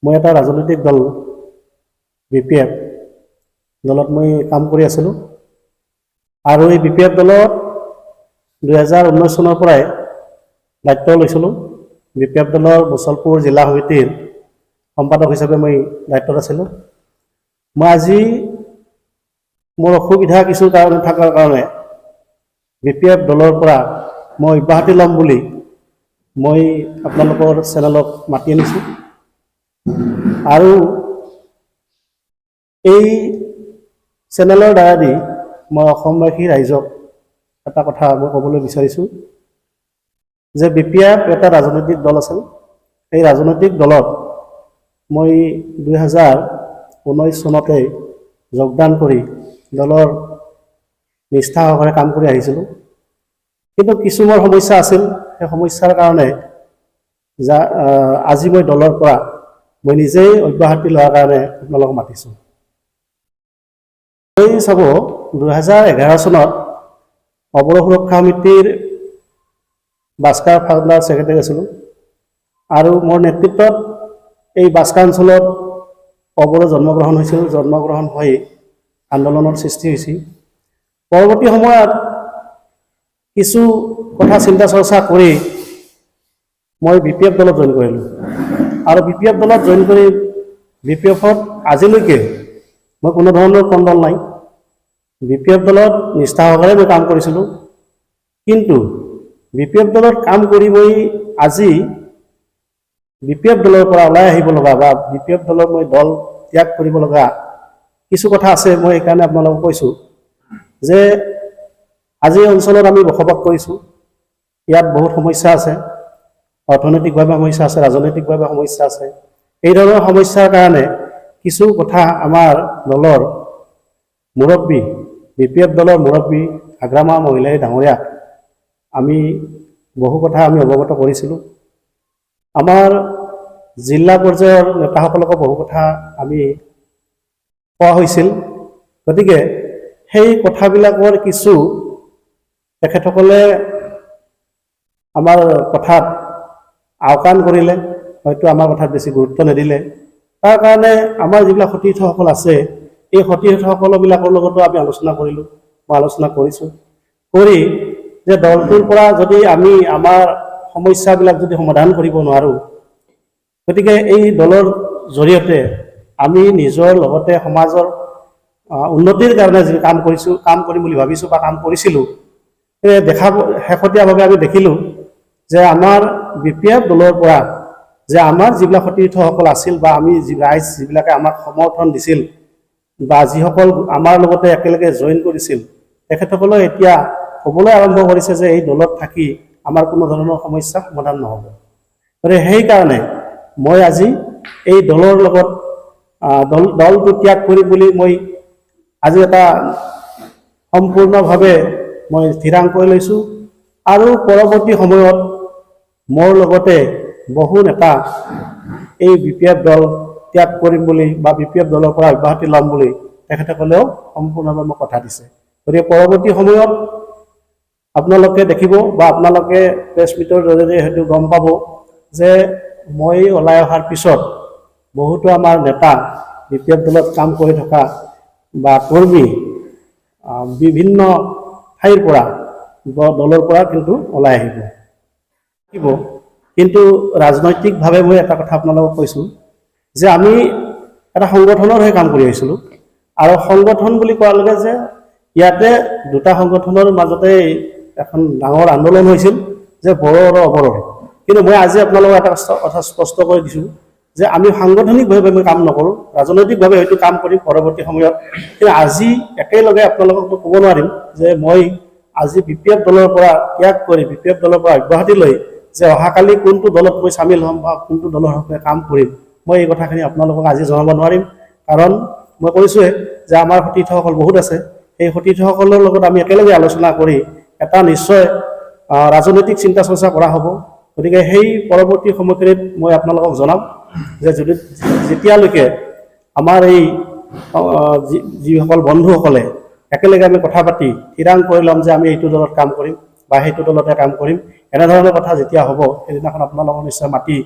মই এটা ৰাজনৈতিক দল BPF দলত মই কাম কৰি আছিলোঁ আৰু এই BPF দলত 2019 চনৰ পৰাই দায়িত্ব লৈছিলোঁ। BPF দলৰ মুছলপুৰ জিলা সমিতিৰ সম্পাদক হিচাপে মই দায়িত্বত আছিলোঁ। মই আজি মোৰ অসুবিধা কিছু কাৰণ থকাৰ কাৰণে BPF দলৰ পৰা মই অব্যাহতি ল'ম বুলি মই আপোনালোকৰ চেনেলক মাতি আনিছোঁ আৰু এই চেনেলৰ দ্বাৰা দি মই অসমবাসী ৰাইজক এটা কথা মই ক'বলৈ বিচাৰিছোঁ যে BPF এটা ৰাজনৈতিক দল আছিল। এই ৰাজনৈতিক দলত মই 2019 চনতে যোগদান কৰি দলৰ নিষ্ঠা সহকাৰে কাম কৰি আহিছিলোঁ, কিন্তু কিছুমান সমস্যা আছিল। সেই সমস্যাৰ কাৰণে আজি মই দলৰ পৰা মই নিজেই অব্যাহতি লোৱাৰ কাৰণে আপোনালোকক মাতিছোঁ। এই চাব 2011 চনত অৱৰ সুৰক্ষা সমিতিৰ বাস্কাৰ ফাউণ্ডাৰ ছেক্ৰেটাৰী আছিলোঁ আৰু মোৰ নেতৃত্বত এই বাস্কাৰ অঞ্চলত অৱৰৰ জন্মগ্ৰহণ হৈছিল। জন্মগ্ৰহণ হৈ আন্দোলনৰ সৃষ্টি হৈছিল। পৰৱৰ্তী সময়ত কিছু কথা চিন্তা চৰ্চা কৰি মই BPF দলত জইন কৰিলোঁ আৰু BPF দলত জইন কৰি BPFত আজিলৈকে মই কোনো ধৰণৰ কণ্ডল নাই। BPF দলত নিষ্ঠা সহকাৰে মই কাম কৰিছিলোঁ, কিন্তু BPF দলত কাম কৰি মই আজি BPF দলৰ পৰা ওলাই আহিব লগা বা BPF দলৰ মই দল ত্যাগ কৰিব লগা কিছু কথা আছে। মই সেইকাৰণে আপোনালোকক কৈছোঁ যে আজি অঞ্চলত আমি বসবাস কৰিছোঁ, ইয়াত বহুত সমস্যা আছে, অৰ্থনৈতিকভাৱে সমস্যা আছে, ৰাজনৈতিকভাৱে সমস্যা আছে। এই ধৰণৰ সমস্যাৰ কাৰণে কিছু কথা আমাৰ দলৰ মুৰব্বী BPF দলৰ মুৰব্বী আগ্ৰামা মহিলাই ডাঙৰীয়াক আমি বহু কথা আমি অৱগত কৰিছিলোঁ। আমাৰ জিলা পৰ্যায়ৰ নেতাসকলকো বহু কথা আমি কোৱা হৈছিল। গতিকে সেই কথাবিলাকৰ কিছু তেখেতসকলে আমাৰ কথাত আওকাণ কৰিলে, হয়তো আমাৰ কথাত বেছি গুৰুত্ব নিদিলে। তাৰ কাৰণে আমাৰ যিবিলাক সতীৰ্থসকল আছে, এই সতীৰ্থসকলবিলাকৰ লগতো আমি আলোচনা কৰিলোঁ, মই আলোচনা কৰিছোঁ, কৰি যে দলটোৰ পৰা যদি আমি আমাৰ সমস্যাবিলাক যদি সমাধান কৰিব নোৱাৰোঁ, গতিকে এই দলৰ জৰিয়তে আমি নিজৰ লগতে সমাজৰ উন্নতিৰ কাৰণে যি কাম কৰিছোঁ, কাম কৰিম বুলি ভাবিছোঁ বা কাম কৰিছিলোঁ, শেহতীয়াভাৱে আমি দেখিলোঁ যে আমাৰ BPF দলৰ পৰা যে আমাৰ যিবিলাক সতীৰ্থসকল আছিল বা আমি ৰাইজ যিবিলাকে আমাক সমৰ্থন দিছিল বা যিসকল আমাৰ লগতে একেলগে জইন কৰিছিল, তেখেতসকলে এতিয়া ক'বলৈ আৰম্ভ কৰিছে যে এই দলত থাকি আমাৰ কোনো ধৰণৰ সমস্যা সমাধান নহ'ব। গতিকে সেইকাৰণে মই আজি এই দলৰ লগত দলটো ত্যাগ কৰিম বুলি মই আজি এটা সম্পূৰ্ণভাৱে মই স্থিৰাংক লৈছোঁ আৰু পৰৱৰ্তী সময়ত মোৰ লগতে বহু নেতা এই BPF দল ত্যাগ কৰিম বুলি বা BPF দলৰ পৰা অব্যাহতি ল'ম বুলি তেখেতসকলেও সম্পূৰ্ণভাৱে মোক কথা দিছে। গতিকে পৰৱৰ্তী সময়ত আপোনালোকে দেখিব বা আপোনালোকে প্ৰেছ মিটৰ জৰিয়তে হয়তো গম পাব যে মই ওলাই অহাৰ পিছত বহুতো আমাৰ নেতা BPF দলত কাম কৰি থকা বা কৰ্মী বিভিন্ন ঠাইৰ পৰা দলৰ পৰা কিন্তু ওলাই আহিব। কিন্তু ৰাজনৈতিকভাৱে মই এটা কথা আপোনালোকক কৈছোঁ যে আমি এটা সংগঠনৰ হৈ কাম কৰি আহিছিলোঁ আৰু সংগঠন বুলি কোৱাৰ লগে যে ইয়াতে দুটা সংগঠনৰ মাজতে এখন ডাঙৰ আন্দোলন হৈছিল যে বড়ো আৰু অবড়োৰ। কিন্তু মই আজি আপোনালোকক এটা কথা স্পষ্ট কৰি দিছোঁ যে আমি সাংগঠনিকভাৱে আমি কাম নকৰোঁ, ৰাজনৈতিকভাৱে হয়তো কাম কৰিম পৰৱৰ্তী সময়ত। কিন্তু আজি একেলগে আপোনালোকক মই ক'ব নোৱাৰিম যে মই আজি BPF দলৰ পৰা ত্যাগ কৰি BPF দলৰ পৰা অব্যাহতি লৈ যে অহাকালি কোনটো দলত মই চামিল হ'ম বা কোনটো দলৰ হকে কাম কৰিম, মই এই কথাখিনি আপোনালোকক আজি জনাব নোৱাৰিম। কাৰণ মই কৈছোঁৱে যে আমাৰ সতীৰ্থসকল বহুত আছে, সেই সতীৰ্থসকলৰ লগত আমি একেলগে আলোচনা কৰি এটা নিশ্চয় ৰাজনৈতিক চিন্তা চৰ্চা কৰা হ'ব। গতিকে সেই পৰৱৰ্তী সময়খিনিত মই আপোনালোকক জনাম যে যেতিয়ালৈকে আমাৰ এই যিসকল বন্ধুসকলে একেলগে আমি কথা পাতি থিৰাং কৰি ল'ম যে আমি এইটো দলত কাম কৰিম বা সেইটো দলতে কাম কৰিম, এনেধৰণৰ কথা যেতিয়া হ'ব সেইদিনাখন আপোনালোকক নিশ্চয় মাতি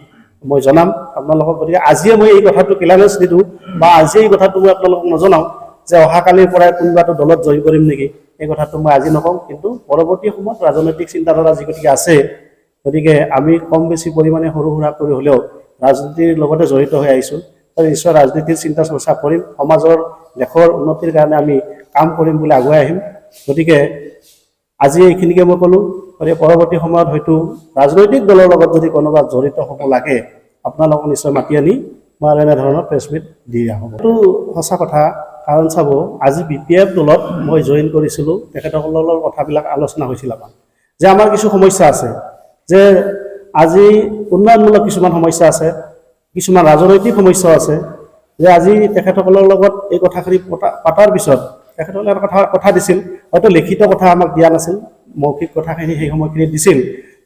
মই জনাম আপোনালোকক। গতিকে আজিয়ে মই এই কথাটো ক্লিয়াৰেঞ্চ নিদিওঁ বা আজিয়ে এই কথাটো মই আপোনালোকক নজনাওঁ যে অহাকালিৰ পৰাই কোনোবাটো দলত জইন কৰিম নেকি, এই কথাটো মই আজি নকওঁ। কিন্তু পৰৱৰ্তী সময়ত ৰাজনৈতিক চিন্তাধাৰা যি গতিকে আছে, গতিকে আমি কম বেছি পৰিমাণে সৰু সুৰা কৰি হ'লেও ৰাজনীতিৰ লগতে জড়িত হৈ আহিছোঁ। নিশ্চয় ৰাজনীতিৰ চিন্তা চৰ্চা কৰিম, সমাজৰ দেশৰ উন্নতিৰ কাৰণে আমি কাম কৰিম বুলি আগুৱাই আহিম। গতিকে আজি এইখিনিকে মই ক'লোঁ। গতিকে পৰৱৰ্তী সময়ত হয়তো ৰাজনৈতিক দলৰ লগত যদি কোনোবা জড়িত হ'ব লাগে, আপোনালোকক নিশ্চয় মাতি আনি মই আৰু এনেধৰণৰ প্ৰেছ মিট দিয়া হ'ব। এইটো সঁচা কথা। কাৰণ চাব, আজি BPF দলত মই জইন কৰিছিলোঁ, তেখেতসকলৰ কথাবিলাক আলোচনা হৈছিল আমাৰ, যে আমাৰ কিছু সমস্যা আছে, যে আজি উন্নয়নমূলক কিছুমান সমস্যা আছে, কিছুমান ৰাজনৈতিক সমস্যা আছে, যে আজি তেখেতসকলৰ লগত এই কথাখিনি পতাৰ পিছত তেখেতসকলে এটা কথা দিছিল, হয়তো লিখিত কথা আমাক দিয়া নাছিল, মৌখিক কথাখিনি সেই সময়খিনিত দিছিল,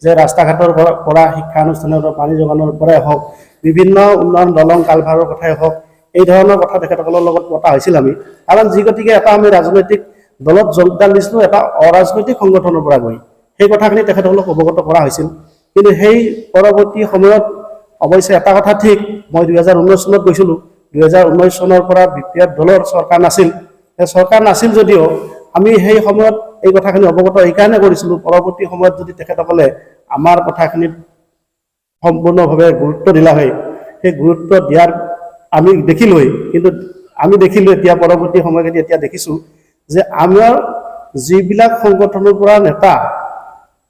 যে ৰাস্তা ঘাটৰ পৰা শিক্ষানুষ্ঠানৰ পানী যোগানৰ পৰাই হওক, বিভিন্ন উন্নয়ন দলং কালভাৰৰ কথাই হওক, এই ধৰণৰ কথা তেখেতসকলৰ লগত পতা হৈছিল আমি। কাৰণ যি গতিকে এটা আমি ৰাজনৈতিক দলত যোগদান দিছিলোঁ এটা অৰাজনৈতিক সংগঠনৰ পৰা গৈ, সেই কথাখিনি তেখেতসকলক অৱগত কৰা হৈছিল। কিন্তু সেই পৰৱৰ্তী সময়ত অৱশ্যে এটা কথা ঠিক, মই 2019 চনত গৈছিলোঁ, 2019 চনৰ পৰা BPF দলৰ চৰকাৰ নাছিল। চৰকাৰ নাছিল যদিও আমি সেই সময়ত এই কথাখিনি অৱগত এইকাৰণে কৰিছিলোঁ, পৰৱৰ্তী সময়ত যদি তেখেতসকলে আমাৰ কথাখিনিত সম্পূৰ্ণভাৱে গুৰুত্ব দিলা হয়, সেই গুৰুত্ব দিয়াৰ আমি দেখিলোঁৱেই। কিন্তু আমি দেখিলোঁ এতিয়া পৰৱৰ্তী সময়খিনি এতিয়া দেখিছোঁ যে আমাৰ যিবিলাক সংগঠনৰ পৰা নেতা,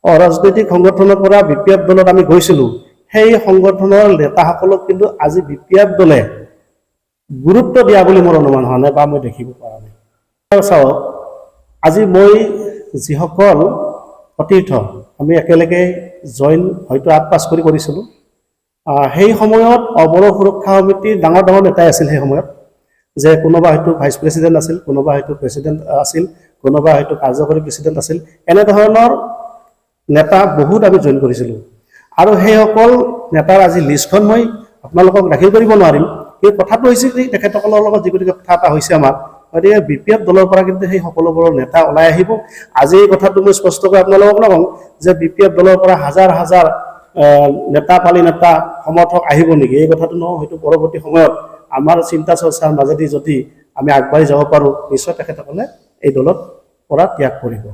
অৰাজনৈতিক সংগঠনৰ পৰা BPF দলত আমি গৈছিলোঁ, সেই সংগঠনৰ নেতাসকলক কিন্তু আজি BPF দলে গুৰুত্ব দিয়া বুলি মোৰ অনুমান হোৱা নাই বা মই দেখিব পৰা নাই। চাওক, আজি মই যিসকল সতীৰ্থ আমি একেলগে জইন হয়তো 8 পাছ কৰিছিলোঁ, সেই সময়ত অৱৰোহ সুৰক্ষা সমিতিৰ ডাঙৰ ডাঙৰ নেতাই আছিল। সেই সময়ত যে কোনোবা হয়তো ভাইচ প্ৰেছিডেণ্ট আছিল, কোনোবা হয়তো প্ৰেছিডেণ্ট আছিল, কোনোবা হয়তো কাৰ্যকৰী প্ৰেছিডেণ্ট আছিল, এনেধৰণৰ নেতা বহুত আমি জইন কৰিছিলোঁ। আৰু সেইসকল নেতাৰ আজি লিষ্টখন মই আপোনালোকক দাখিল কৰিব নোৱাৰিম। এই কথাটো হৈছে কি, তেখেতসকলৰ লগত যি গতিকে কথা এটা হৈছে আমাৰ, গতিকে BPF দলৰ পৰা কিন্তু সেই সকলোবোৰৰ নেতা ওলাই আহিব। আজি এই কথাটো মই স্পষ্টকৈ আপোনালোকক নকওঁ যে BPF দলৰ পৰা হাজাৰ হাজাৰ নেতা পালি নেতা সমৰ্থক আহিব নেকি, এই কথাটো নহয়। হয়তো পৰৱৰ্তী সময়ত আমাৰ চিন্তা চৰ্চাৰ মাজেদি যদি আমি আগবাঢ়ি যাব পাৰোঁ, নিশ্চয় তেখেতসকলে এই দলত পৰা ত্যাগ কৰিব।